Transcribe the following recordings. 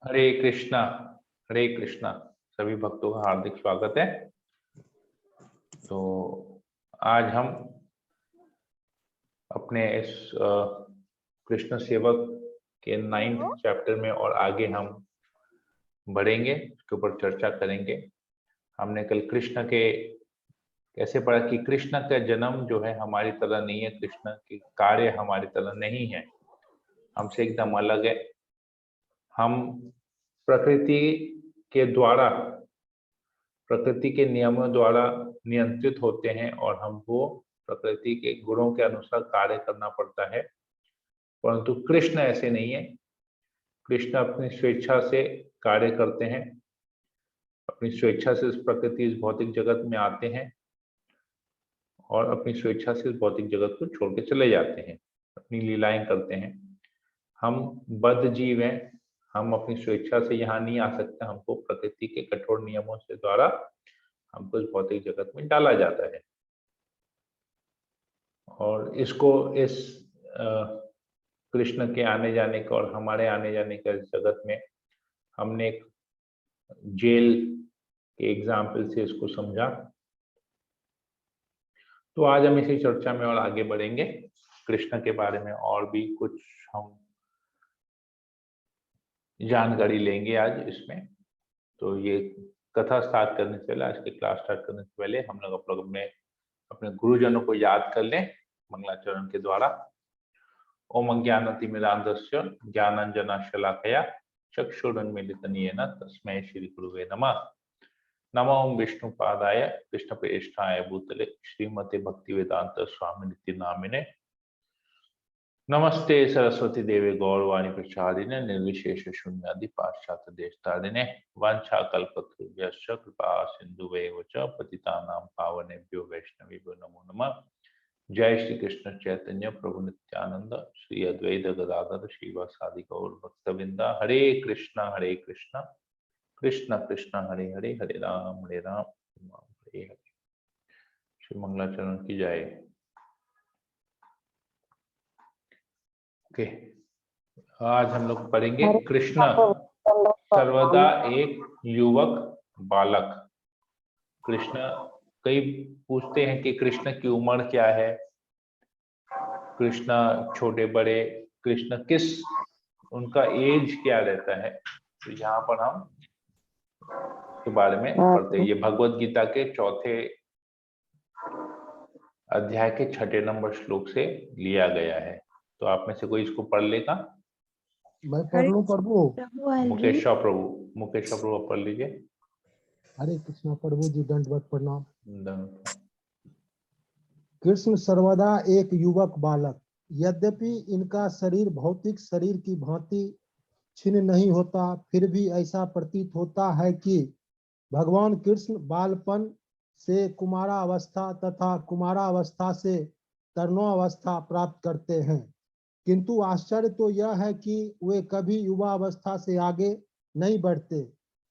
हरे कृष्णा। हरे कृष्णा। सभी भक्तों का हार्दिक स्वागत है। तो आज हम अपने इस कृष्ण सेवक के 9th चैप्टर में और आगे हम बढ़ेंगे, उसके ऊपर चर्चा करेंगे। हमने कल कृष्ण के कैसे पढ़ा कि कृष्ण का जन्म जो है हमारी तरह नहीं है, कृष्ण के कार्य हमारी तरह नहीं है, हमसे एकदम अलग है। हम प्रकृति के द्वारा, प्रकृति के नियमों द्वारा नियंत्रित होते हैं और हमको प्रकृति के गुणों के अनुसार कार्य करना पड़ता है। परंतु कृष्ण ऐसे नहीं है। कृष्ण अपनी स्वेच्छा से कार्य करते हैं, अपनी स्वेच्छा से इस प्रकृति, इस भौतिक जगत में आते हैं और अपनी स्वेच्छा से इस भौतिक जगत को छोड़ के चले जाते हैं, अपनी लीलाएं करते हैं। हम बद्ध जीव हैं, हम अपनी स्वेच्छा से यहाँ नहीं आ सकते, हमको प्रकृति के कठोर नियमों से द्वारा हमको इस भौतिक जगत में डाला जाता है। और इसको इस कृष्ण के आने जाने का और हमारे आने जाने का इस जगत में हमने एक जेल के एग्जाम्पल से इसको समझा। तो आज हम इसी चर्चा में और आगे बढ़ेंगे, कृष्ण के बारे में और भी कुछ हम जानकारी लेंगे आज इसमें। तो ये कथा स्टार्ट करने से पहले, आज की क्लास स्टार्ट करने से पहले हम लोग अपने गुरुजनों को याद कर लें मंगलाचरण के द्वारा। ओम अज्ञानतिमिरान्धस्य ज्ञानाञ्जनशलाकया चक्षुरुन्मीलितं येन तस्मै श्री गुरुवे नमः। नमो विष्णुपादाय कृष्णप्रेष्ठाय भूतले श्रीमते भक्तिवेदांत स्वामिनिति नामिने। नमस्ते सरस्वती देवे गौरवाणी प्रचारिणे निर्विशेष शून्यादि पाश्चात्य देशतारिणे वाञ्छाकल्पतरुभ्यश्च कृपा सिन्धुवेव च पतितानां पावनेभ्यो वैष्णवेभ्यो नमो नमः। जय श्री कृष्ण चैतन्य प्रभु नित्यानंद श्री अद्वैत गदाधर श्रीवासादि गौर भक्तवृंदा। हरे कृष्णा कृष्ण कृष्ण हरे हरे, हरे राम हरे हरे हरे। श्री मंगलाचरण की जय। ओके, आज हम लोग पढ़ेंगे कृष्ण सर्वदा एक युवक बालक। कृष्ण, कई पूछते हैं कि कृष्ण की उम्र क्या है, कृष्ण छोटे बड़े, कृष्ण किस, उनका एज क्या रहता है। तो यहाँ पर हम के बारे में पढ़ते हैं। ये भगवत गीता के 4थे अध्याय के 6 नंबर श्लोक से लिया गया है। तो आप में से कोई इसको पढ़ लेगा? मैं पढ़ लूं प्रभु? मुकेशा प्रभु आप पढ़ लीजिए। हरे कृष्णा प्रभु जी, दंडवत प्रणाम। दंड। कृष्ण सर्वदा एक युवक बालक, यद्यपि इनका शरीर भौतिक शरीर की भांति छिन्न नहीं होता, फिर भी ऐसा प्रतीत होता है कि भगवान कृष्ण बालपन से कुमारावस्था तथा कुमारावस्था से तरुणावस्था प्राप्त करते हैं। किंतु आश्चर्य तो यह है कि वे कभी युवावस्था से आगे नहीं बढ़ते।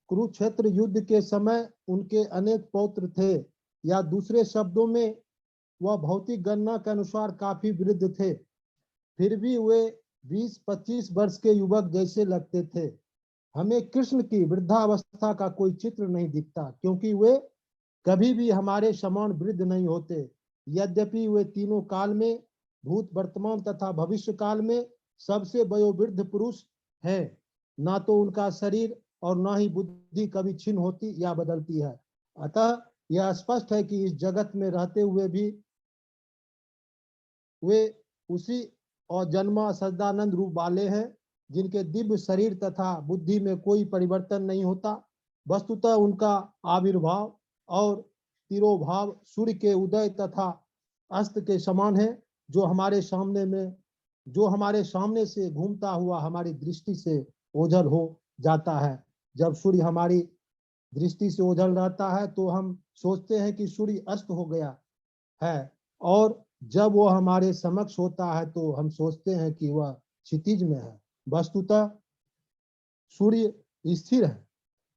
कुरुक्षेत्र युद्ध के समय उनके अनेक पौत्र थे, या दूसरे शब्दों में वह भौतिक गणना के अनुसार काफी वृद्ध थे, फिर भी वे 20-25 वर्ष के युवक जैसे लगते थे। हमें कृष्ण की वृद्धावस्था का कोई चित्र नहीं दिखता, क्योंकि वे कभी भी हमारे समान वृद्ध नहीं होते। यद्यपि वे तीनों काल में, भूत वर्तमान तथा भविष्य काल में सबसे वयोवृद्ध पुरुष है, ना तो उनका शरीर और ना ही बुद्धि कभी क्षीण होती या बदलती है। अतः यह स्पष्ट है कि इस जगत में रहते हुए भी वे उसी और जन्मा सच्चिदानंद रूप वाले हैं, जिनके दिव्य शरीर तथा बुद्धि में कोई परिवर्तन नहीं होता। वस्तुतः उनका आविर्भाव और तिरोभाव सूर्य के उदय तथा अस्त के समान है, जो हमारे सामने से घूमता हुआ हमारी दृष्टि से ओझल हो जाता है। जब सूर्य हमारी दृष्टि से ओझल रहता है तो हम सोचते हैं कि सूर्य अस्त हो गया है, और जब वह हमारे समक्ष होता है तो हम सोचते हैं कि वह क्षितिज में है। वस्तुतः सूर्य स्थिर है,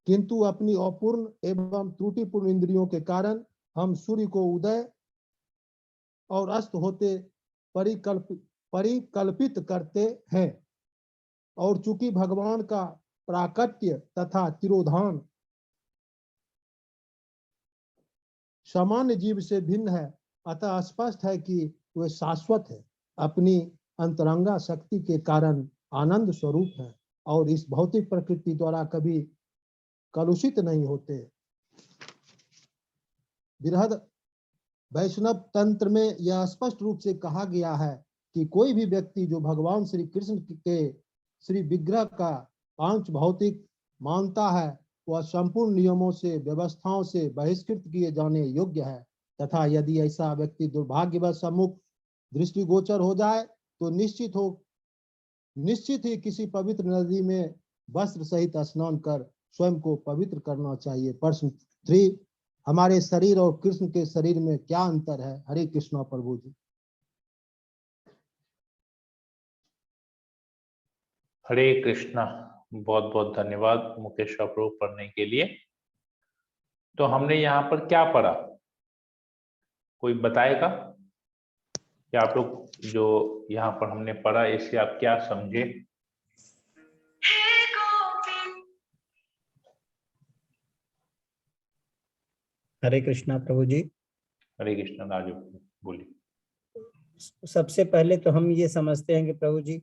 किंतु अपनी अपूर्ण एवं त्रुटिपूर्ण इंद्रियों के कारण हम सूर्य को उदय और अस्त होते परिकल्पित करते हैं। और चूंकि भगवान का प्राकट्य तथा तिरोधान सामान्य जीव से भिन्न है, अतः स्पष्ट है कि वे शाश्वत है, अपनी अंतरंगा शक्ति के कारण आनंद स्वरूप है और इस भौतिक प्रकृति द्वारा कभी कलुषित नहीं होते। बृहद वैष्णव तंत्र में यह स्पष्ट रूप से कहा गया है कि कोई भी व्यक्ति जो भगवान श्री कृष्ण के श्री विग्रह का पांच भौतिक मानता है, वह संपूर्ण नियमों से व्यवस्थाओं से बहिष्कृत किए जाने योग्य है, तथा यदि ऐसा व्यक्ति दुर्भाग्यवश सम्मुख दृष्टिगोचर हो जाए तो निश्चित ही किसी पवित्र नदी में वस्त्र सहित स्नान कर स्वयं को पवित्र करना चाहिए। प्रश्न 3, हमारे शरीर और कृष्ण के शरीर में क्या अंतर है? हरे कृष्णा प्रभु जी। हरे कृष्णा। बहुत बहुत धन्यवाद मुकेश प्रभु पढ़ने के लिए। तो हमने यहाँ पर क्या पढ़ा, कोई बताएगा कि आप लोग जो यहाँ पर हमने पढ़ा इससे आप क्या समझे? हरे कृष्णा प्रभु जी। हरे कृष्णा। राजू बोलिए। सबसे पहले तो हम ये समझते हैं कि प्रभु जी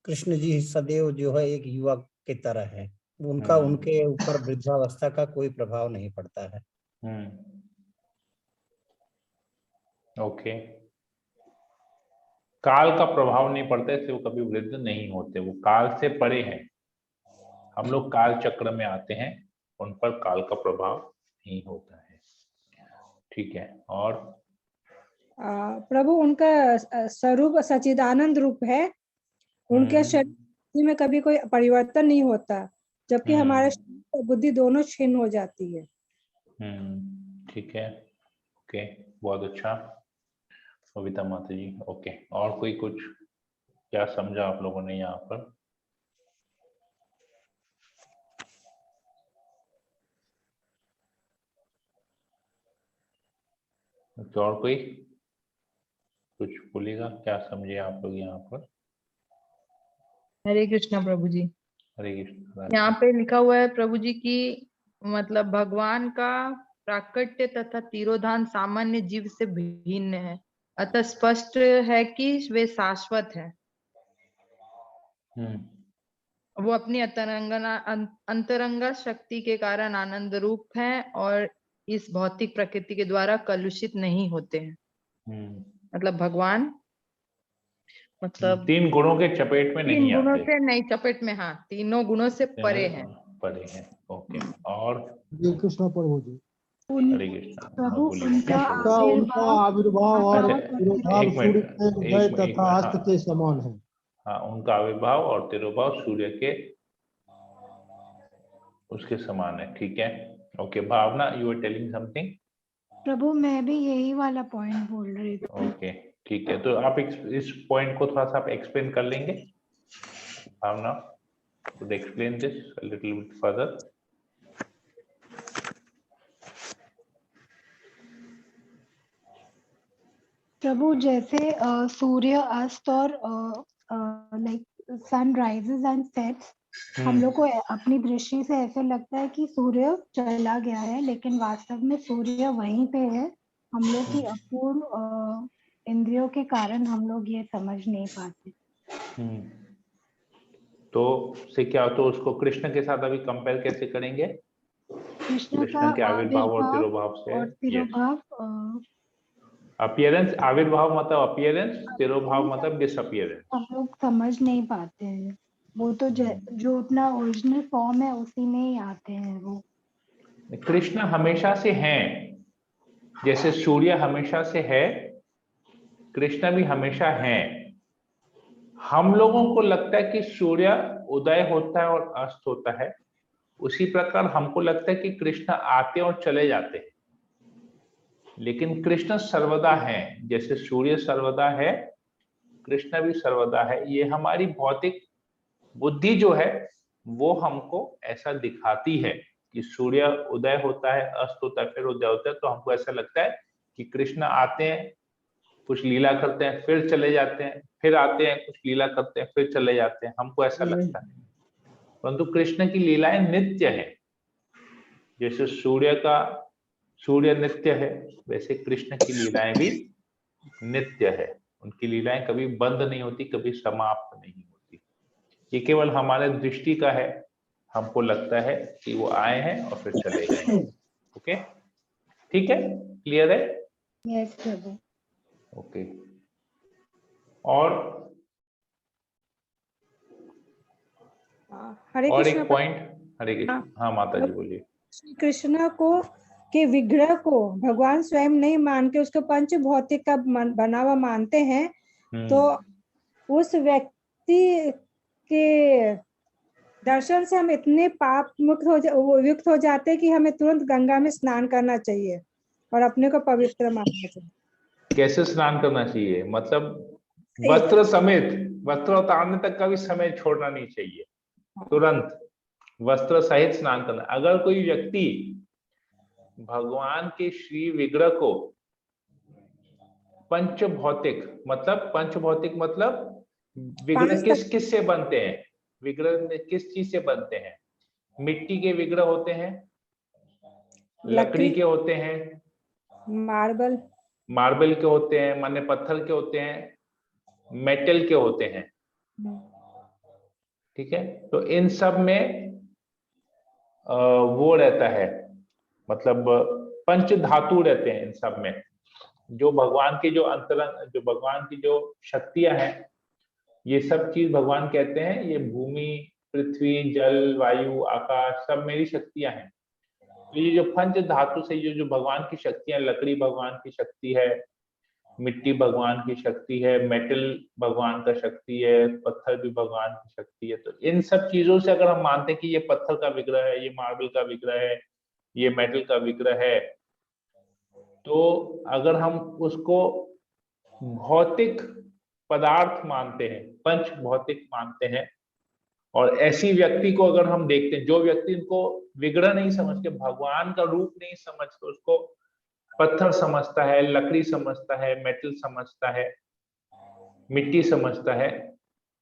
कृष्ण जी सदैव जो है एक युवक की तरह है, उनका उनके ऊपर वृद्धावस्था का कोई प्रभाव नहीं पड़ता है। ओके। काल का प्रभाव नहीं पड़ता, इसलिए वो कभी वृद्ध नहीं होते, वो काल से परे हैं। हम लोग काल चक्र में आते हैं, उन पर काल का प्रभाव नहीं होता है। ठीक है। और प्रभु उनका स्वरूप सच्चिदानंद रूप है, उनके शरीर में कभी कोई परिवर्तन नहीं होता, जबकि हमारे बुद्धि दोनों क्षीण हो जाती है। ठीक है। ओके, बहुत अच्छा कविता माता जी। ओके, और कोई कुछ क्या समझा आप लोगों ने यहाँ पर? तो और कोई कुछ बोलेगा, क्या समझे आप लोग यहाँ पर? हरे कृष्णा प्रभु जी। हरे कृष्णा। यहाँ पे लिखा हुआ है प्रभु जी की मतलब भगवान का प्राकट्य तथा तिरोधान सामान्य जीव से भिन्न है, अतः स्पष्ट है कि वे शाश्वत है। वो अपनी अंतरंगा शक्ति के कारण आनंद रूप है और इस भौतिक प्रकृति के द्वारा कलुषित नहीं होते हैं। मतलब भगवान मतलब 3 गुणों के चपेट में नहीं आते। 3 गुणों से नहीं चपेट में, हाँ, तीनों गुणों से परे हैं। परे हैं। ओके। और हरे कृष्णा प्रभु जी। हरे कृष्णा। प्रभु उनका आविर्भाव और तिरोभाव सूर्य के उदय तथा अस्त के समान है। हाँ, उनका आविर्भाव और तिरोभाव सूर्य के उसके समान है। ठीक है। Okay, Bhavana, you are telling something. प्रभु मैं भी यही वाला पॉइंट बोल रही थी। ओके, ठीक है। तो आप इस पॉइंट को थोड़ा सा आप एक्सप्लेन कर लेंगे भावना? could explain this a little bit further? प्रभु जैसे सूर्य अस्त और like sun rises and sets, हम लोग को अपनी दृष्टि से ऐसे लगता है कि सूर्य चला गया है, लेकिन वास्तव में सूर्य वहीं पे है। हम लोग की अपूर्ण इंद्रियों के कारण हम लोग ये समझ नहीं पाते। तो से क्या, तो उसको कृष्ण के साथ अभी कंपेयर कैसे करेंगे? कृष्ण के आविर्भाव और तिरोभाव से। अपीयरेंस, आविर्भाव मतलब अपीयरेंस, तिरोभाव मतलब डिसअपीयरेंस। हम लोग समझ नहीं पाते हैं, वो तो जो अपना ओरिजिनल फॉर्म है उसी में ही आते हैं। वो कृष्ण हमेशा से हैं, जैसे सूर्य हमेशा से है, कृष्ण भी हमेशा हैं। हम लोगों को लगता है कि सूर्य उदय होता है और अस्त होता है, उसी प्रकार हमको लगता है कि कृष्ण आते और चले जाते हैं, लेकिन कृष्ण सर्वदा हैं। जैसे सूर्य सर्वदा है, कृष्ण भी सर्वदा है। ये हमारी भौतिक बुद्धि जो है वो हमको ऐसा दिखाती है कि सूर्य उदय होता है, अस्त होता है, फिर उदय होता है, तो हमको ऐसा लगता है कि कृष्ण आते हैं, कुछ लीला करते हैं, फिर चले जाते हैं, फिर आते हैं, कुछ लीला करते हैं, फिर चले जाते हैं, हमको ऐसा लगता है। परंतु कृष्ण की लीलाएं नित्य है। जैसे सूर्य नित्य है, वैसे कृष्ण की लीलाएं भी नित्य है। उनकी लीलाएं कभी बंद नहीं होती, कभी समाप्त नहीं होती। ये केवल हमारे दृष्टि का है, हमको लगता है कि वो आए हैं और फिर चले गए। ओके, ठीक है, क्लियर है? यस प्रभु। ओके, और हरे और कृष्ण एक पॉइंट। हरे कृष्ण। हाँ माता जी बोलिए। श्री कृष्ण को के विग्रह को भगवान स्वयं नहीं मान के उसको पंच भौतिक का बना हुआ मानते हैं, तो उस व्यक्ति के दर्शन से हम इतने पाप युक्त हो जाते हैं कि हमें तुरंत गंगा में स्नान करना चाहिए और अपने को पवित्र मानना चाहिए। कैसे स्नान करना चाहिए? मतलब वस्त्र समेत, वस्त्र उतारने तक का भी समय छोड़ना नहीं चाहिए, तुरंत वस्त्र सहित स्नान करना। अगर कोई व्यक्ति भगवान के श्री विग्रह को पंच भौतिक मतलब विग्रह किस से बनते हैं? विग्रह किस चीज से बनते हैं? मिट्टी के विग्रह होते हैं, लकड़ी के होते हैं, मार्बल के होते हैं, माने पत्थर के होते हैं, मेटल के होते हैं। ठीक है, तो इन सब में वो रहता है, मतलब पंच धातु रहते हैं इन सब में। जो भगवान की जो भगवान की जो शक्तियां हैं, ये सब चीज भगवान कहते हैं ये भूमि, पृथ्वी, जल, वायु, आकाश सब मेरी शक्तियां हैं। तो ये जो पंच धातु से जो भगवान की शक्तियां, लकड़ी भगवान की शक्ति है, मिट्टी भगवान की शक्ति है, मेटल भगवान का शक्ति है, पत्थर भी भगवान की शक्ति है। तो इन सब चीजों से अगर हम मानते हैं कि ये पत्थर का विग्रह है, ये मार्बल का विग्रह है, ये मेटल का विग्रह है, तो अगर हम उसको भौतिक पदार्थ मानते हैं, पंच भौतिक मानते हैं, और ऐसी व्यक्ति को अगर हम देखते हैं, जो व्यक्ति इनको विग्रह नहीं समझते, भगवान का रूप नहीं समझते, उसको पत्थर समझता है, लकड़ी समझता है, मेटल समझता है, मिट्टी समझता है,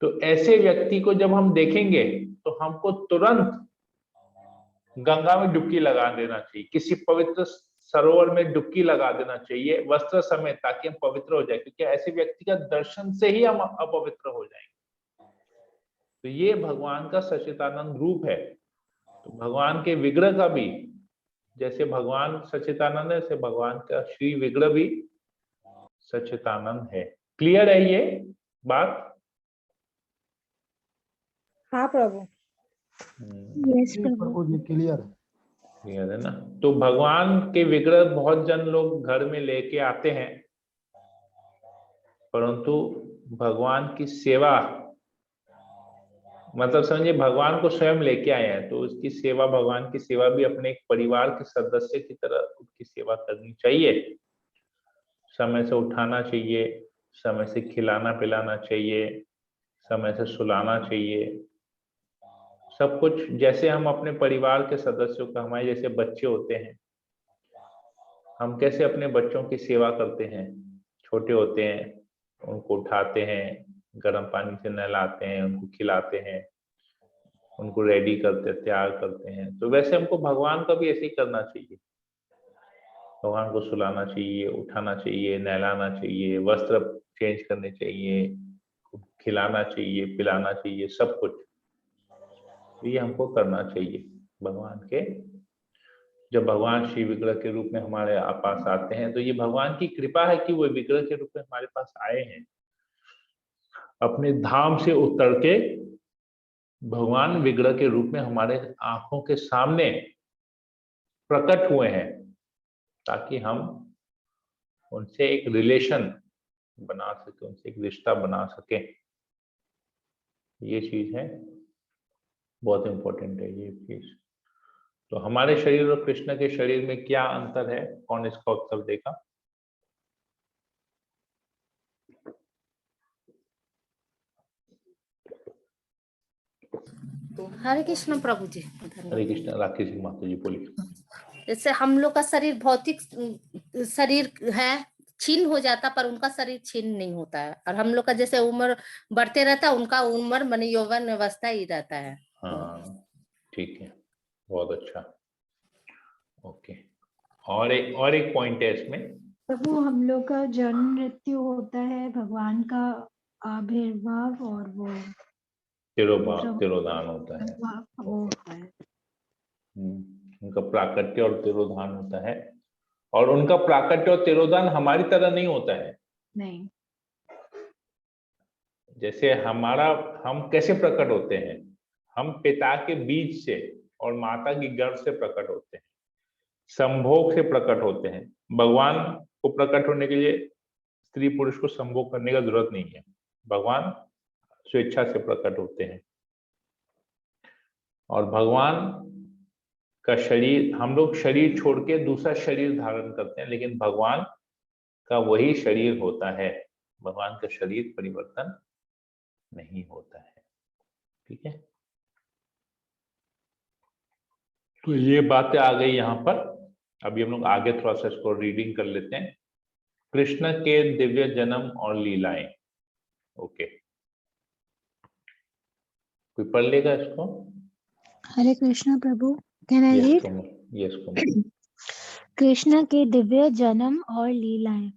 तो ऐसे व्यक्ति को जब हम देखेंगे तो हमको तुरंत गंगा में डुबकी लगा देना चाहिए, किसी पवित्र सरोवर में डुबकी लगा देना चाहिए वस्त्र समेत, ताकि हम पवित्र हो जाए, क्योंकि ऐसे व्यक्ति का दर्शन से ही हम अपवित्र हो जाएंगे। तो ये भगवान का सच्चिदानंद रूप है। तो भगवान के विग्रह का भी, जैसे भगवान सच्चिदानंद है, ऐसे भगवान का श्री विग्रह भी सच्चिदानंद है। क्लियर है ये बात? हाँ प्रभु। यस प्रभु जी, क्लियर है ना? तो भगवान के विग्रह बहुत जन लोग घर में लेके आते हैं, परंतु भगवान की सेवा, मतलब समझिए भगवान को स्वयं लेके आए हैं, तो उसकी सेवा, भगवान की सेवा भी अपने एक परिवार के सदस्य की तरह उसकी सेवा करनी चाहिए। समय से उठाना चाहिए, समय से खिलाना पिलाना चाहिए, समय से सुलाना चाहिए, सब कुछ जैसे हम अपने परिवार के सदस्यों का, हमारे जैसे बच्चे होते हैं, हम कैसे अपने बच्चों की सेवा करते हैं, छोटे होते हैं उनको उठाते हैं, गर्म पानी से नहलाते हैं, उनको खिलाते हैं, उनको रेडी करते हैं, तैयार करते हैं, तो वैसे हमको भगवान का भी ऐसे ही करना चाहिए। भगवान को सुलाना चाहिए, उठाना चाहिए, नहलाना चाहिए, वस्त्र चेंज करने चाहिए, खिलाना चाहिए, पिलाना चाहिए, सब कुछ ये हमको करना चाहिए। भगवान के, जब भगवान श्री विग्रह के रूप में हमारे पास आते हैं, तो ये भगवान की कृपा है कि वो विग्रह के रूप में हमारे पास आए हैं, अपने धाम से उतर के भगवान विग्रह के रूप में हमारे आंखों के सामने प्रकट हुए हैं, ताकि हम उनसे एक रिलेशन बना सके, उनसे एक रिश्ता बना सके। ये चीज है, बहुत इंपॉर्टेंट है ये चीज। तो हमारे शरीर और कृष्ण के शरीर में क्या अंतर है, कौन इसका उत्तर देगा? हरे कृष्ण प्रभु जी। हरे कृष्ण। राकेश जी माता जी बोलिए। जैसे हम लोग का शरीर भौतिक शरीर है, छीन हो जाता, पर उनका शरीर छीन नहीं होता है, और हम लोग का जैसे उम्र बढ़ते रहता है, उनका उम्र माने यौवन अवस्था ही रहता है। हाँ, ठीक है, बहुत अच्छा। ओके, और एक पॉइंट है इसमें। प्रभु, हम लोग का जन्म मृत्यु होता है, भगवान का आविर्भाव और वो तिरोधान होता है। वो होता है। उनका प्राकट्य और तिरोधान होता है, और उनका प्राकट्य और तिरोधान हमारी तरह नहीं होता है। नहीं, जैसे हम कैसे प्रकट होते हैं, हम पिता के बीज से और माता की गर्भ से प्रकट होते हैं, संभोग से प्रकट होते हैं। भगवान को प्रकट होने के लिए स्त्री पुरुष को संभोग करने का जरूरत नहीं है, भगवान स्वेच्छा से प्रकट होते हैं। और भगवान का शरीर, हम लोग शरीर छोड़ के दूसरा शरीर धारण करते हैं, लेकिन भगवान का वही शरीर होता है, भगवान का शरीर परिवर्तन नहीं होता है। ठीक है, तो ये बातें आ गई यहाँ पर। अभी हम लोग आगे थोड़ा सा इसको रीडिंग कर लेते हैं। कृष्ण के दिव्य जन्म और लीलाएं। ओके, कोई पढ़ लेगा इसको? हरे कृष्ण प्रभु, can I read? Yes, Krishna के दिव्य जन्म और लीलाएं।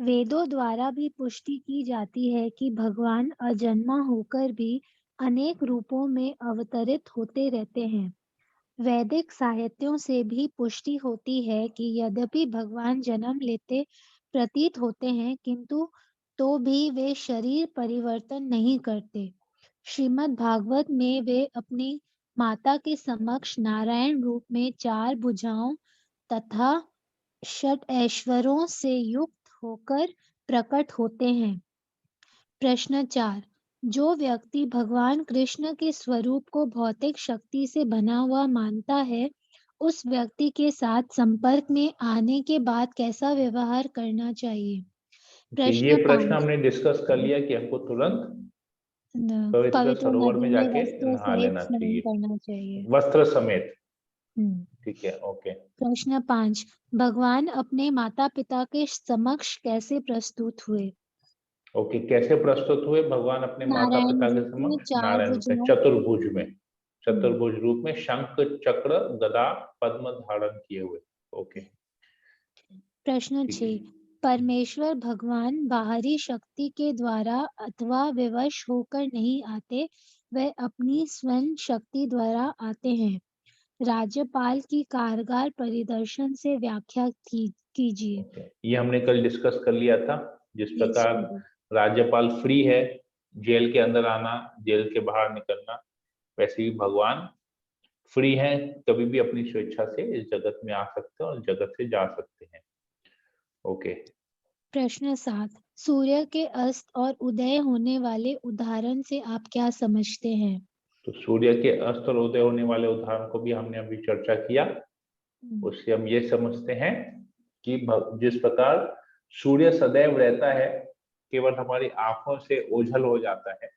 वेदों द्वारा भी पुष्टि की जाती है कि भगवान अजन्मा होकर भी अनेक रूपों में अवतरित होते रहते हैं। वैदिक साहित्यों से भी पुष्टि होती है कि यद्यपि भगवान जन्म लेते प्रतीत होते हैं, किंतु तो भी वे शरीर परिवर्तन नहीं करते। श्रीमद् भागवत में वे अपनी माता के समक्ष नारायण रूप में 4 भुजाओं तथा 6 ऐश्वर्यों से युक्त होकर प्रकट होते हैं। प्रश्न 4, जो व्यक्ति भगवान कृष्ण के स्वरूप को भौतिक शक्ति से बना हुआ मानता है, उस व्यक्ति के साथ संपर्क में आने के बाद कैसा व्यवहार करना चाहिए? ये प्रश्न 5, हमने डिस्कस कर लिया कि हमको तुरंत पवित्र सरोवर में जाके नहा लेना चाहिए, करना चाहिए, वस्त्र समेत। ठीक है, ओके। प्रश्न 5, भगवान अपने माता पिता के समक्ष कैसे प्रस्तुत हुए? ओके, कैसे प्रस्तुत हुए भगवान अपने माता पिता के समक्ष? नारायण के चतुर्भुज में, चतुर्भुज रूप में शंख चक्र गदा पद्म धारण किए हुए। ओके। प्रश्न 6, परमेश्वर भगवान बाहरी शक्ति के द्वारा अथवा विवश होकर नहीं आते, वह अपनी स्वयं शक्ति द्वारा आते हैं। राज्यपाल की कारगर परिदर्शन से व्याख्या कीजिए। ये हमने कल डिस्कस कर लिया था। जिस प्रकार राज्यपाल फ्री है जेल के अंदर आना, जेल के बाहर निकलना, वैसे ही भगवान फ्री है, कभी भी अपनी स्वेच्छा से इस जगत में आ सकते हैं और जगत से जा सकते हैं। ओके। प्रश्न 7, सूर्य के अस्त और उदय होने वाले उदाहरण से आप क्या समझते हैं? तो सूर्य के अस्त और उदय होने वाले उदाहरण को भी हमने अभी चर्चा किया। उससे हम ये समझते हैं कि जिस प्रकार सूर्य सदैव रहता है, केवल हमारी आंखों से ओझल हो जाता है,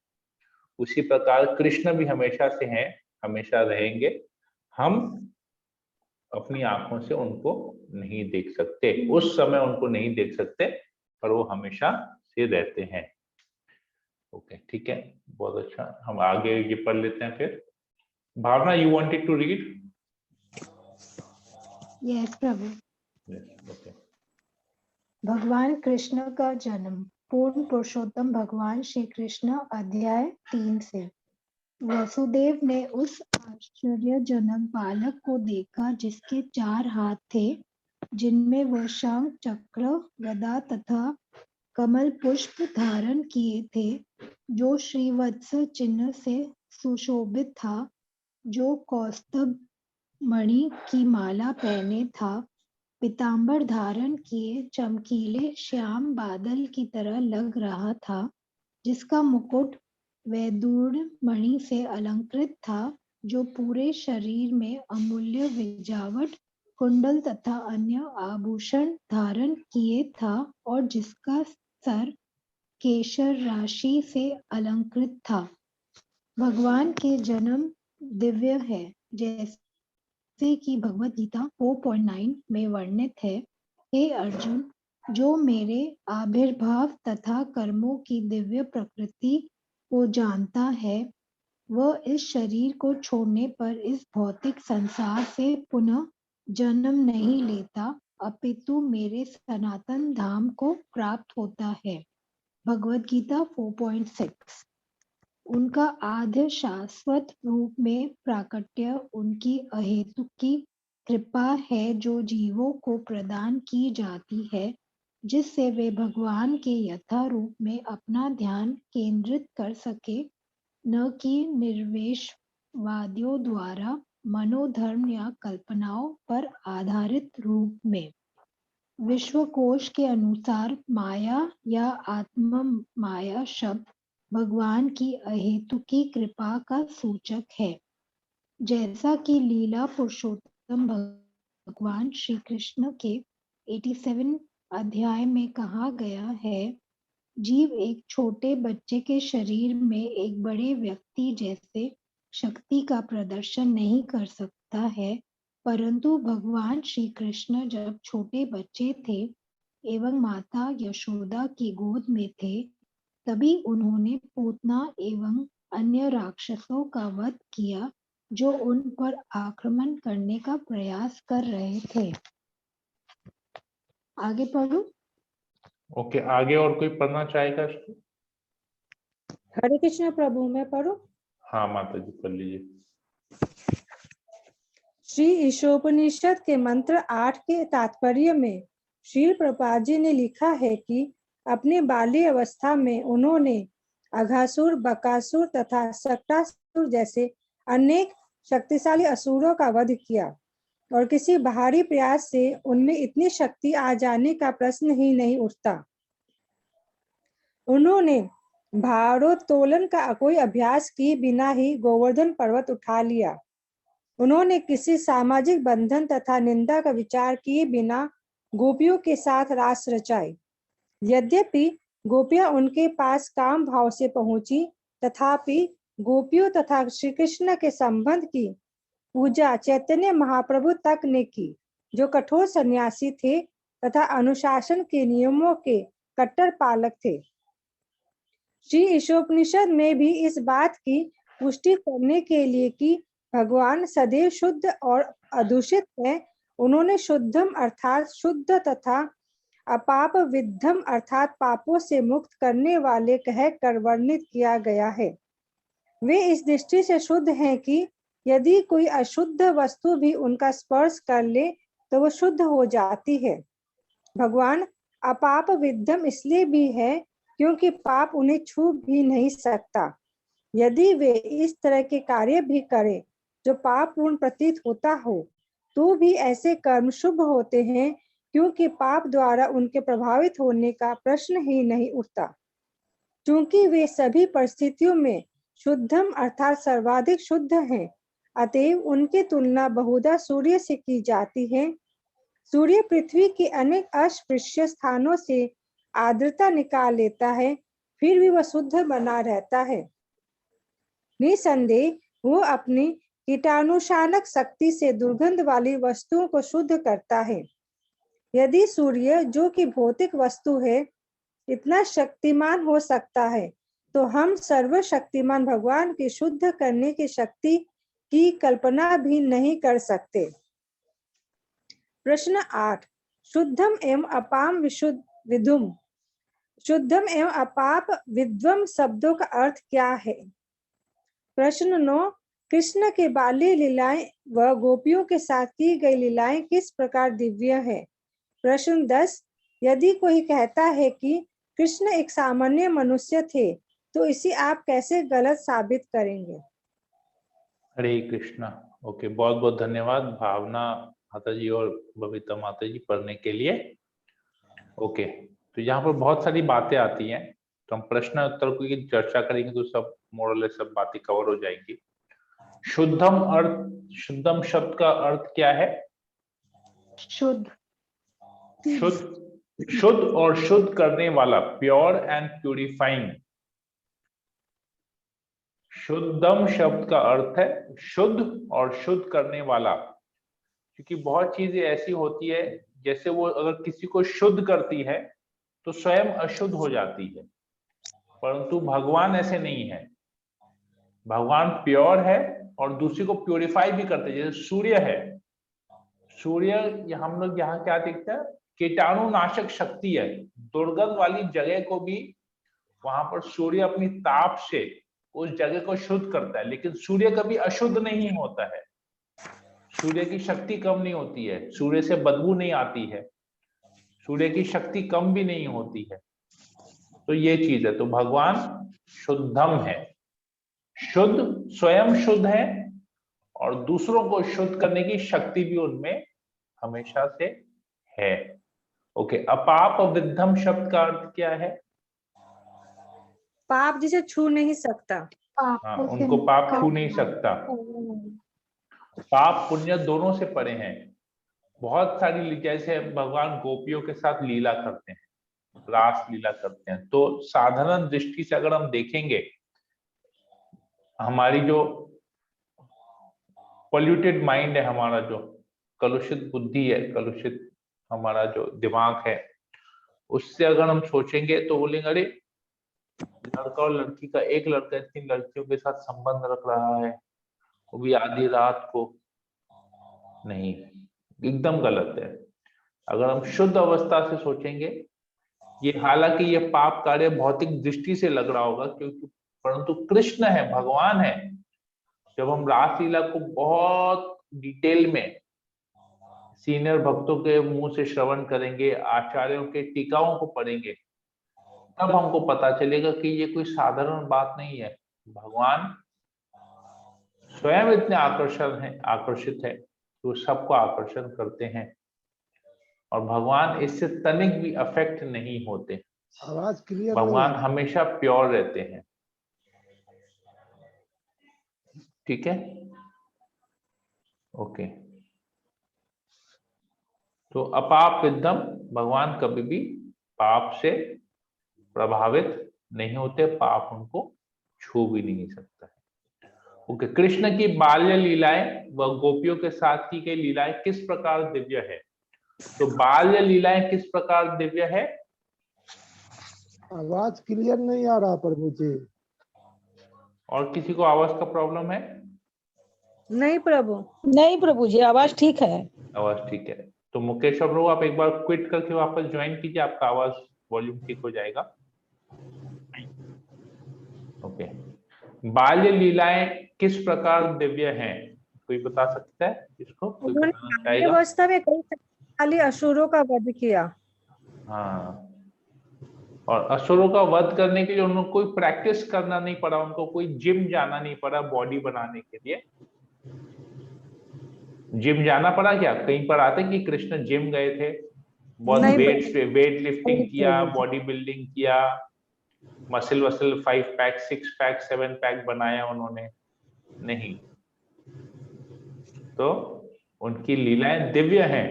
उसी प्रकार कृष्ण भी हमेशा से हैं, हमेशा रहेंगे। हम अपनी आंखों से उनको नहीं देख सकते, उस समय उनको नहीं देख सकते, पर वो हमेशा से रहते हैं। ओके, ठीक है, बहुत अच्छा। हम आगे ये पढ़ लेते हैं फिर। Bhavana, you wanted to read? Yes प्रभु। ओके। भगवान कृष्ण का जन्म। पूर्ण पुरुषोत्तम भगवान श्री कृष्ण, अध्याय 3 से। वसुदेव ने उस आश्चर्यजनक बालक को देखा जिसके 4 हाथ थे, जिनमें वह शंख चक्र गदा तथा कमल पुष्प धारण किए थे, जो श्रीवत्स चिन्ह से सुशोभित था, जो कौस्तुभ मणि की माला पहने था, पीतांबर धारण किए चमकीले श्याम बादल की तरह लग रहा था, जिसका मुकुट वैदूर्य मणि से अलंकृत था, जो पूरे शरीर में अमूल्य विजावट, कुंडल तथा अन्य आभूषण धारण किए था, और जिसका सर केशर राशि से अलंकृत था। भगवान के जन्म दिव्य है, जैसे कि भगवद गीता 4.9 में वर्णित है। हे अर्जुन, जो मेरे आविर्भाव तथा कर्मों की दिव्य प्रकृति को जानता है, वह इस शरीर को छोड़ने पर इस भौतिक संसार से पुनः जन्म नहीं लेता, अपितु मेरे सनातन धाम को प्राप्त होता है। भगवद गीता 4.6। उनका आद्य शाश्वत रूप में प्राकट्य उनकी अहेतुकी कृपा है जो जीवों को प्रदान की जाती है, जिससे वे भगवान के यथा रूप में अपना ध्यान केंद्रित कर सके, न कि निर्वेशवादियों द्वारा मनोधर्म या कल्पनाओं पर आधारित रूप में। विश्वकोश के अनुसार माया या आत्म माया शब्द भगवान की अहेतुकी कृपा का सूचक है। जैसा कि लीला पुरुषोत्तम भगवान श्री कृष्ण के 87 अध्याय में कहा गया है, जीव एक छोटे बच्चे के शरीर में एक बड़े व्यक्ति जैसे शक्ति का प्रदर्शन नहीं कर सकता है, परंतु भगवान श्री कृष्ण जब छोटे बच्चे थे एवं माता यशोदा की गोद में थे, तभी उन्होंने पूतना एवं अन्य राक्षसों का वध किया जो उन पर आक्रमण करने का प्रयास कर रहे थे। आगे पढ़ो। ओके, आगे और कोई पढ़ना चाहेगा इसको? हरे कृष्ण प्रभु, मैं पढ़ूं? हाँ माता जी पढ़ लीजिए। श्री ईशोपनिषद के मंत्र 8 के तात्पर्य में श्री प्रभुपाद जी ने लिखा है कि अपने बाल्य अवस्था में उन्होंने अघासुर, बकासुर तथा सक्टासुर जैसे अनेक शक्तिशाली असुरों का वध किया और किसी बाहरी प्रयास से उनमें इतनी शक्ति आ जाने का प्रश्न ही नहीं उठता। उन्होंने भारोत्तोलन का कोई अभ्यास किए बिना ही गोवर्धन पर्वत उठा लिया। उन्होंने किसी सामाजिक बंधन तथा निंदा का विचार किए बिना गोपियों के साथ रास रचाई। यद्यपि गोपियां उनके पास काम भाव से पहुंची, तथापि गोपियों तथा श्री कृष्ण के संबंध की पूजा चैतन्य महाप्रभु तक ने की, जो कठोर सन्यासी थे तथा अनुशासन के नियमों के कट्टर पालक थे। श्री ईशोपनिषद में भी इस बात की पुष्टि करने के लिए कि भगवान सदैव शुद्ध और अदूषित है, उन्होंने शुद्धम अर्थात शुद्ध तथा अपाप विद्धम अर्थात पापों से मुक्त करने वाले कहकर वर्णित किया गया है। वे इस दृष्टि से शुद्ध हैं कि यदि कोई अशुद्ध वस्तु भी उनका स्पर्श कर ले तो वो शुद्ध हो जाती है। भगवान अपाप विद्धम इसलिए भी है क्योंकि पाप उन्हें छू भी नहीं सकता। यदि वे इस तरह के कार्य भी करें जो पाप पूर्ण प्रतीत होता हो, तो भी ऐसे कर्म शुभ होते हैं क्योंकि पाप द्वारा उनके प्रभावित होने का प्रश्न ही नहीं उठता। क्योंकि वे सभी परिस्थितियों में शुद्धम अर्थात सर्वाधिक शुद्ध हैं, अतएव उनकी तुलना बहुधा सूर्य से की जाती है। सूर्य पृथ्वी के अनेक अस्पृश्य स्थानों से आर्द्रता निकाल लेता है, फिर भी वह शुद्ध बना रहता है। निसंदेह वो अपनी कीटाणुशानक शक्ति से दुर्गंध वाली वस्तुओं को शुद्ध करता है। यदि सूर्य, जो कि भौतिक वस्तु है, इतना शक्तिमान हो सकता है, तो हम सर्वशक्तिमान भगवान की शुद्ध करने की शक्ति की कल्पना भी नहीं कर सकते। प्रश्न 8, शुद्धम एवं अपाम विशुद्ध विधुम। शुद्धम एवं अपाप विद्वम शब्दों का अर्थ क्या है? प्रश्न 9, कृष्ण के बाल्य लीलाएं व गोपियों के साथ की गई लीलाएं किस प्रकार दिव्य है? प्रश्न 10, यदि कोई कहता है कि कृष्ण एक सामान्य मनुष्य थे, तो इसे आप कैसे गलत साबित करेंगे? हरे कृष्णा। ओके, बहुत बहुत धन्यवाद भावना माता जी और बबीता माता जी पढ़ने के लिए। ओके, तो यहाँ पर बहुत सारी बातें आती हैं, तो हम प्रश्न उत्तर की चर्चा करेंगे तो सब मोरल सब बातें कवर हो जाएंगी। शुद्धम अर्थ, शुद्धम शब्द का अर्थ क्या है? शुद्ध, शुद्ध, शुद्ध और शुद्ध करने वाला, प्योर एंड प्यूरिफाइंग। शुद्धम शब्द का अर्थ है शुद्ध और शुद्ध करने वाला, क्योंकि बहुत चीजें ऐसी होती है जैसे वो अगर किसी को शुद्ध करती है तो स्वयं अशुद्ध हो जाती है, परंतु भगवान ऐसे नहीं है। भगवान प्योर है और दूसरे को प्योरीफाई भी करते हैं। जैसे सूर्य है, सूर्य हम लोग यहाँ क्या देखते हैं, कीटाणुनाशक शक्ति है। दुर्गंध वाली जगह को भी वहां पर सूर्य अपनी ताप से उस जगह को शुद्ध करता है। लेकिन सूर्य कभी अशुद्ध नहीं होता है, सूर्य की शक्ति कम नहीं होती है, सूर्य से बदबू नहीं आती है, सूर्य की शक्ति कम भी नहीं होती है। तो ये चीज है। तो भगवान शुद्धम है, शुद्ध, स्वयं शुद्ध है और दूसरों को शुद्ध करने की शक्ति भी उनमें हमेशा से है। ओके, अपाप विद्धम शब्द का अर्थ क्या है? पाप जिसे छू नहीं सकता। हाँ, उनको पाप छू नहीं सकता। पाप पुण्य दोनों से परे हैं। बहुत सारी, जैसे भगवान गोपियों के साथ लीला करते हैं, रास लीला करते हैं, तो साधारण दृष्टि से अगर हम देखेंगे, हमारी जो पोल्यूटेड माइंड है, हमारा जो कलुषित बुद्धि है, कलुषित हमारा जो दिमाग है, उससे अगर हम सोचेंगे तो बोलेंगे अरे लड़का और लड़की का, एक लड़का इतनी लड़कियों के साथ संबंध रख रहा है, वो भी आधी रात को। नहीं, एकदम गलत है। अगर हम शुद्ध अवस्था से सोचेंगे, ये हालांकि ये पाप कार्य भौतिक दृष्टि से लग रहा होगा, क्योंकि परंतु कृष्ण है, भगवान है। जब हम रासलीला को बहुत डिटेल में सीनियर भक्तों के मुंह से श्रवण करेंगे, आचार्यों के टीकाओं को पढ़ेंगे, तब हमको पता चलेगा कि ये कोई साधारण बात नहीं है। भगवान स्वयं इतने आकर्षित है तो सबको आकर्षण करते हैं, और भगवान इससे तनिक भी अफेक्ट नहीं होते। आवाज क्लियर भगवान हमेशा प्योर रहते हैं। ठीक है, ओके। तो अपाप विद्धम, भगवान कभी भी पाप से प्रभावित नहीं होते, पाप उनको छू भी नहीं सकता है। ओके, कृष्ण की बाल्य लीलाएं व गोपियों के साथ की गई लीलाएं किस प्रकार दिव्य है? तो बाल्य लीलाएं किस प्रकार दिव्य है? आवाज क्लियर नहीं आ रहा प्रभु जी। और किसी को आवाज का प्रॉब्लम है? नहीं प्रभु। नहीं प्रभु जी, आवाज ठीक है। आवाज ठीक है। तो मुकेश और प्रभु, आप एक बार क्विट करके वापस ज्वाइन कीजिए, आपका आवाज वॉल्यूम ठीक हो जाएगा। ओके, बाल्य लीलाएं किस प्रकार दिव्य हैं? कोई बता सकता है इसको? कोई बताना चाहेगा? अवस्था में कई शक्तिशाली असुरों का वध किया। हाँ, और असुरों का वध करने के लिए उनको कोई प्रैक्टिस करना नहीं पड़ा, उनको कोई जिम जाना नहीं पड़ा बॉडी बनाने के लिए। जिम जाना पड़ा क्या? कहीं पर आते कि कृष्ण जिम गए थे, बहुत वेट लिफ्टिंग किया, बॉडी बिल्डिंग किया, मसल 5 पैक 6 पैक 7 पैक बनाया उन्होंने? नहीं। तो उनकी लीलाएं दिव्य हैं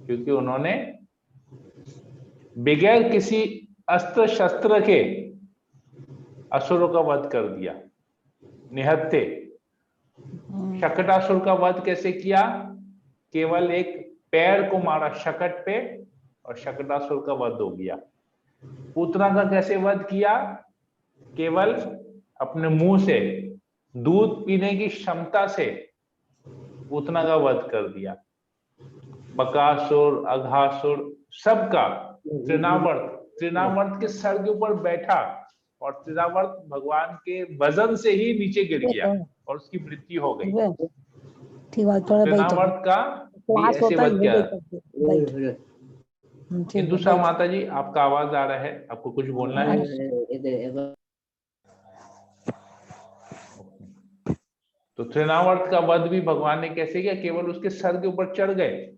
क्योंकि उन्होंने बगैर किसी अस्त्र शस्त्र के असुरों का वध कर दिया, निहत्थे। शकटासुर का वध कैसे किया? केवल एक पैर को मारा शकट पे और शकटासुर का वध हो गया। पूतना का कैसे वध किया? केवल अपने मुंह से दूध पीने की क्षमता से पूतना का वध कर दिया। बकासुर, अघासुर, सबका तृणावर्त के सर के ऊपर बैठा और तृणावर्त भगवान के वजन से ही नीचे गिर गया और उसकी मृत्यु हो गई। तृणावर्त का ऐसे वध किया। हिंदुस्तान माता जी, आपका आवाज आ रहा है, आपको कुछ बोलना है? तो तृणावर्त का वध भी भगवान ने कैसे किया? केवल उसके सर के ऊपर चढ़ गए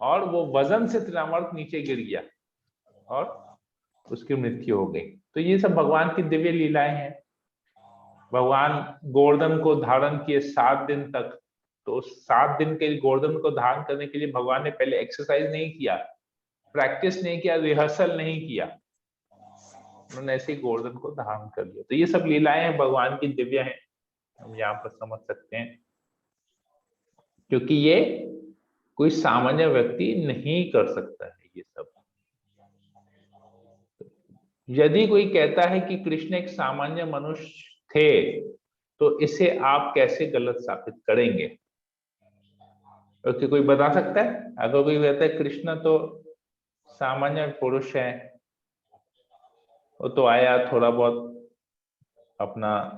और वो वजन से तृणावर्त नीचे गिर गया और उसकी मृत्यु हो गई। तो ये सब भगवान की दिव्य लीलाएं हैं। भगवान गोवर्धन को धारण किए 7 दिन तक, तो 7 दिन के गोवर्धन को धारण करने के लिए भगवान ने पहले एक्सरसाइज नहीं किया, प्रैक्टिस नहीं किया, रिहर्सल नहीं किया, उन्होंने ऐसे ही गोवर्धन को धारण कर लिया। तो ये सब लीलाएं भगवान की दिव्य हैं, हम यहाँ पर समझ सकते हैं, क्योंकि ये कोई सामान्य व्यक्ति नहीं कर सकता है ये सब। यदि कोई कहता है कि कृष्ण एक सामान्य मनुष्य थे, तो इसे आप कैसे गलत साबित करेंगे? क्योंकि कोई बता सकता है? अगर कोई कहता है कृष्ण तो सामान्य पुरुष है, वो तो आया थोड़ा बहुत अपना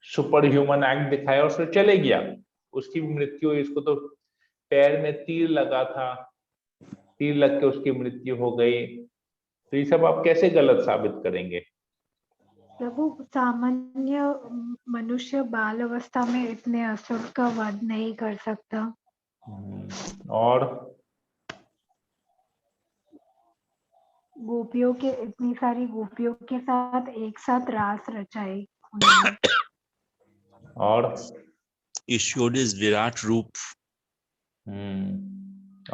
सुपर ह्यूमन एक्ट दिखाया और फिर चले गया, उसकी मृत्यु हुई, उसको तो पैर में तीर लगा था, तीर लग के उसकी मृत्यु हो गई, तो ये सब आप कैसे गलत साबित करेंगे? प्रभु, सामान्य मनुष्य बाल अवस्था में इतने असुर का वध नहीं कर सकता। और गोपियों के, इतनी सारी गोपियों के साथ एक साथ रास रचाई उन्होंने। और He showed his Virat रूप.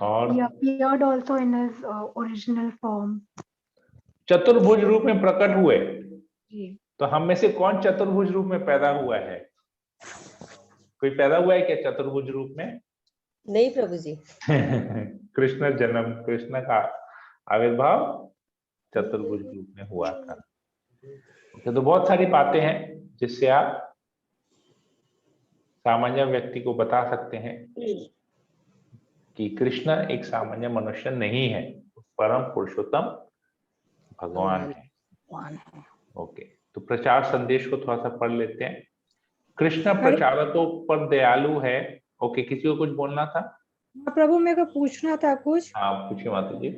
और He appeared also in his original form. चतुर्भुज रूप में प्रकट हुए। जी। तो हम में से कौन चतुर्भुज रूप में पैदा हुआ है? कोई पैदा हुआ है क्या चतुर्भुज रूप में? नहीं प्रभु जी। कृष्ण जन्म, कृष्ण का आविर्भाव चतुर्भुज रूप में हुआ था। तो बहुत सारी बातें हैं जिससे आप सामान्य व्यक्ति को बता सकते हैं कि कृष्ण एक सामान्य मनुष्य नहीं है, परम पुरुषोत्तम भगवान है। ओके, तो प्रचार संदेश को थोड़ा सा पढ़ लेते हैं। कृष्ण प्रचारकों पर दयालु है। ओके, किसी को कुछ बोलना था? प्रभु मेरे को पूछना था कुछ। हाँ पूछिए माता जी।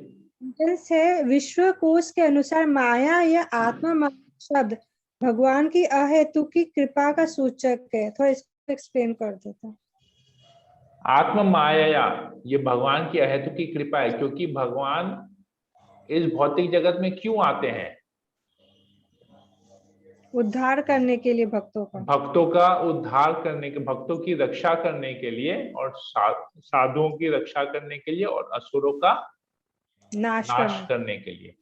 है विश्व कोश के अनुसार माया या आत्मा शब्द भगवान की अहेतु की कृपा का सूचक है, थोड़ा इसको एक्सप्लेन कर देता। आत्म माया ये भगवान की अहेतु की कृपा है, क्योंकि भगवान इस भौतिक जगत में क्यों आते हैं? उद्धार करने के लिए, भक्तों का उद्धार करने के, भक्तों की रक्षा करने के लिए, और साधुओं की रक्षा करने के लिए, और असुरों का नाश करने के लिए।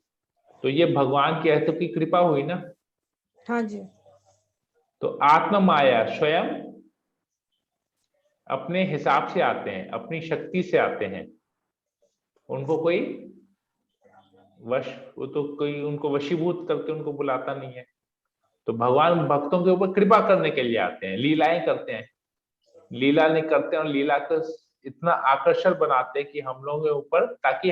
तो ये भगवान की अहेतु की कृपा हुई ना। हाँ जी। तो आत्म माया स्वयं अपने हिसाब से आते हैं, अपनी शक्ति से आते हैं, उनको कोई वो तो कोई उनको वशीभूत करके उनको बुलाता नहीं है। तो भगवान भक्तों के ऊपर कृपा करने के लिए आते हैं, लीलाएं करते हैं, लीला नहीं करते हैं, और लीला को इतना आकर्षण बनाते हैं कि हम लोगों के ऊपर, ताकि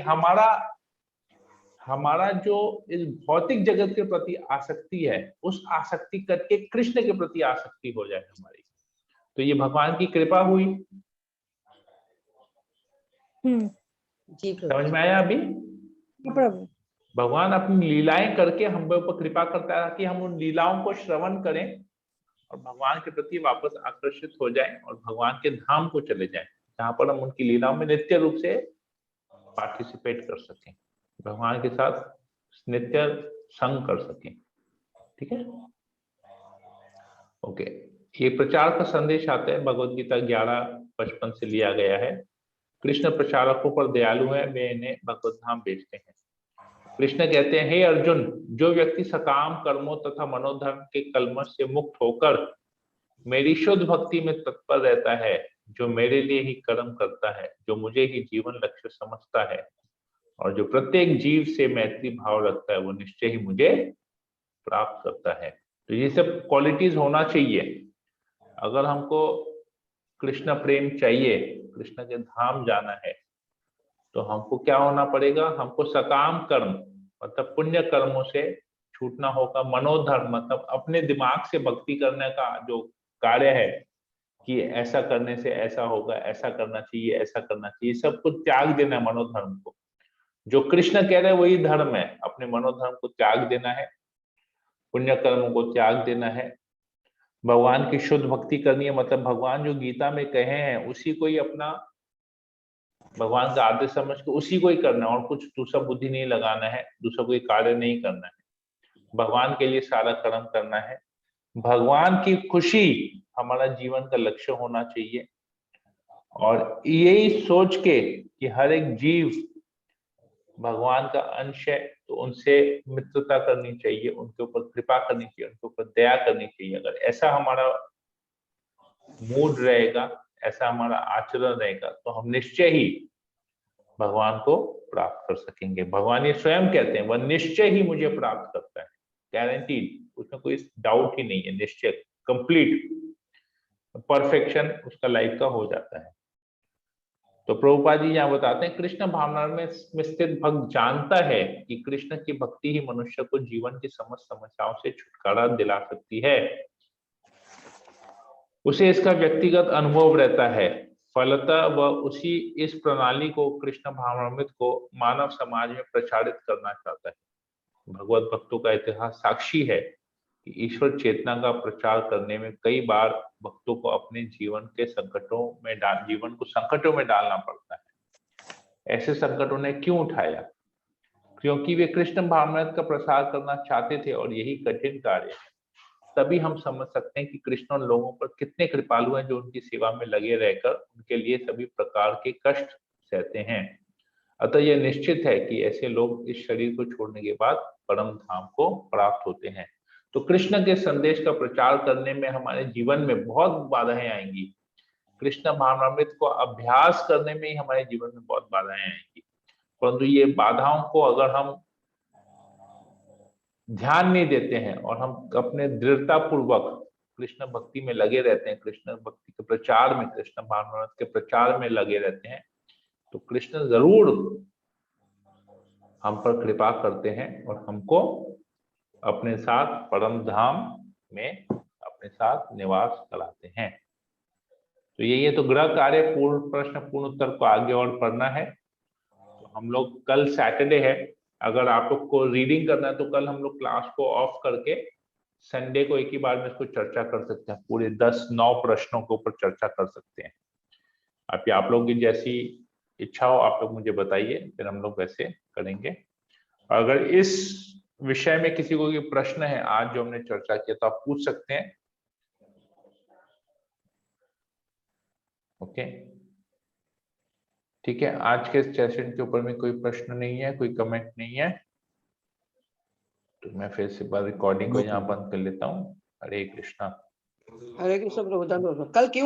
हमारा जो इस भौतिक जगत के प्रति आसक्ति है, उस आसक्ति करके कृष्ण के प्रति आसक्ति हो जाए हमारी। तो ये भगवान की कृपा हुई। जी समझ में आया अभी? प्रभु भगवान अपनी लीलाएं करके हम ऊपर कृपा करता है कि हम उन लीलाओं को श्रवण करें और भगवान के प्रति वापस आकर्षित हो जाएं और भगवान के धाम को चले जाएं, जहां पर हम उनकी लीलाओं में नित्य रूप से पार्टिसिपेट कर सकें, भगवान के साथ नित्य संग कर सकें। ठीक है, ओके। ये प्रचार का संदेश आता है, भगवद गीता 11:55 से लिया गया है। कृष्ण प्रचारकों पर दयालु है, वे इन्हें भगवत धाम भेजते हैं। कृष्ण कहते हैं, हे अर्जुन, जो व्यक्ति सकाम कर्मों तथा मनोधर्म के कलमश से मुक्त होकर मेरी शुद्ध भक्ति में तत्पर रहता है, जो मेरे लिए ही कर्म करता है, जो मुझे ही जीवन लक्ष्य समझता है, और जो प्रत्येक जीव से मैत्री भाव रखता है, वो निश्चय ही मुझे प्राप्त करता है। तो ये सब क्वालिटीज होना चाहिए। अगर हमको कृष्ण प्रेम चाहिए, कृष्ण के धाम जाना है, तो हमको क्या होना पड़ेगा? हमको सकाम कर्म मतलब पुण्य कर्मों से छूटना होगा। मनोधर्म मतलब अपने दिमाग से भक्ति करने का जो कार्य है कि ऐसा करने से ऐसा होगा, ऐसा करना चाहिए, ऐसा करना चाहिए, सब कुछ त्याग देना है मनोधर्म को। जो कृष्ण कह रहे हैं वही धर्म है, अपने मनोधर्म को त्याग देना है, पुण्य कर्मों को त्याग देना है, भगवान की शुद्ध भक्ति करनी है। मतलब भगवान जो गीता में कहे हैं उसी को ही अपना भगवान का आदेश समझ के उसी को ही करना है, और कुछ दूसरा बुद्धि नहीं लगाना है, दूसरा कोई कार्य नहीं करना है। भगवान के लिए सारा कर्म करना है, भगवान की खुशी हमारा जीवन का लक्ष्य होना चाहिए, और यही सोच के कि हर एक जीव भगवान का अंश है, तो उनसे मित्रता करनी चाहिए, उनके ऊपर कृपा करनी चाहिए, उनके ऊपर दया करनी चाहिए। अगर ऐसा हमारा मूड रहेगा, ऐसा हमारा आचरण रहेगा, तो हम निश्चय ही भगवान को प्राप्त कर सकेंगे। भगवान ये स्वयं कहते हैं, वह निश्चय ही मुझे प्राप्त करता है, गारंटीड। उसमें कोई डाउट ही नहीं है, निश्चय कंप्लीट परफेक्शन उसका लाइफ का हो जाता है। तो प्रभुपाद जी यहाँ बताते हैं कृष्ण भावना में स्थित भक्त जानता है कि कृष्ण की भक्ति ही मनुष्य को जीवन की समस्त समस्याओं से छुटकारा दिला सकती है। उसे इसका व्यक्तिगत अनुभव रहता है, फलतः वह उसी इस प्रणाली को कृष्ण भावनामृत को मानव समाज में प्रचारित करना चाहता है। भगवत भक्तों का इतिहास साक्षी है कि ईश्वर चेतना का प्रचार करने में कई बार भक्तों को अपने जीवन को संकटों में डालना पड़ता है। ऐसे संकटों ने क्यों उठाया? क्योंकि वे कृष्ण भावनामृत का प्रसार करना चाहते थे और यही कठिन कार्य है। तभी हम समझ सकते हैं कि कृष्ण उन लोगों पर कितने कृपालु हैं जो उनकी सेवा में लगे रहकर उनके लिए सभी प्रकार के कष्ट सहते हैं। अतः यह निश्चित है कि ऐसे लोग इस शरीर को छोड़ने के बाद परम धाम को प्राप्त होते हैं। तो कृष्ण के संदेश का प्रचार करने में हमारे जीवन में बहुत बाधाएं आएंगी। कृष्ण भावनामृत को अभ्यास करने में ही हमारे जीवन में बहुत बाधाएं आएंगी, परंतु ये बाधाओं को अगर हम ध्यान नहीं देते हैं और हम अपने दृढ़ता पूर्वक कृष्ण भक्ति में लगे रहते हैं, कृष्ण भक्ति के प्रचार में, कृष्ण भावनामृत के प्रचार में लगे रहते हैं, तो कृष्ण जरूर हम पर कृपा करते हैं और हमको अपने साथ परम धाम में अपने साथ निवास कराते हैं। तो यही है। तो गृह कार्य पूर्ण प्रश्न पूर्ण उत्तर को आगे और पढ़ना है। तो हम लोग कल सैटरडे है, अगर आप लोग को रीडिंग करना है तो कल हम लोग क्लास को ऑफ करके संडे को एक ही बार में इसको चर्चा कर सकते हैं। पूरे 10-9 प्रश्नों के ऊपर चर्चा कर सकते हैं। आप लोग की जैसी इच्छा हो आप लोग मुझे बताइए, फिर हम लोग वैसे करेंगे। अगर इस विषय में किसी को कोई प्रश्न है आज जो हमने चर्चा किया तो आप पूछ सकते हैं। ओके, ठीक है। आज के सेशन के ऊपर में कोई प्रश्न नहीं है, कोई कमेंट नहीं है, तो मैं फिर से बार रिकॉर्डिंग को यहाँ बंद कर लेता हूँ। हरे कृष्णा। हरे कृष्ण प्रभु। कल क्यों